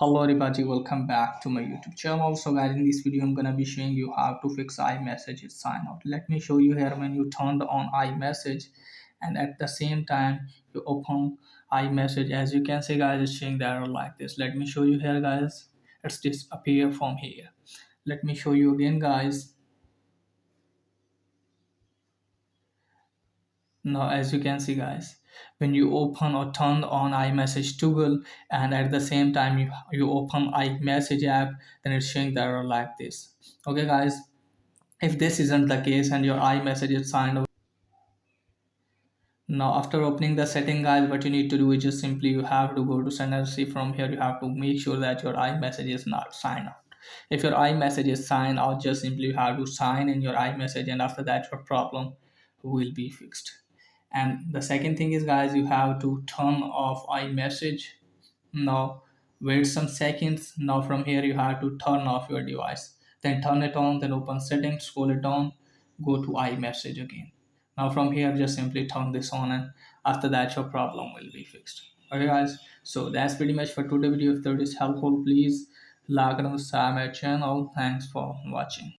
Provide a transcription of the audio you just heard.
Hello everybody, welcome back to my YouTube channel. So guys, in this video I'm gonna be showing you how to fix iMessage sign out. Let me show you here when you turned on iMessage and at the same time you open iMessage. As you can see guys, it's showing the error like this. Let me show you here guys. It's disappear from here. Let me show you again guys. Now as you can see guys, when you open or turn on iMessage toggle and at the same time you open iMessage app, then it's showing the error like this. Okay guys, if this isn't the case and your iMessage is signed up, now after opening the setting guys, what you need to do is just simply you have to go to send and see. From here you have to make sure that your iMessage is not signed out. If your iMessage is signed out, just simply you have to sign in your iMessage and after that your problem will be fixed. And the second thing is guys, you have to turn off iMessage. Now wait some seconds. Now from here you have to turn off your device, then turn it on, then open settings, scroll it down, go to iMessage again. Now from here just simply turn this on and after that your problem will be fixed. Okay guys, so that's pretty much for today's video. If that is helpful, please like and subscribe my channel. Thanks for watching.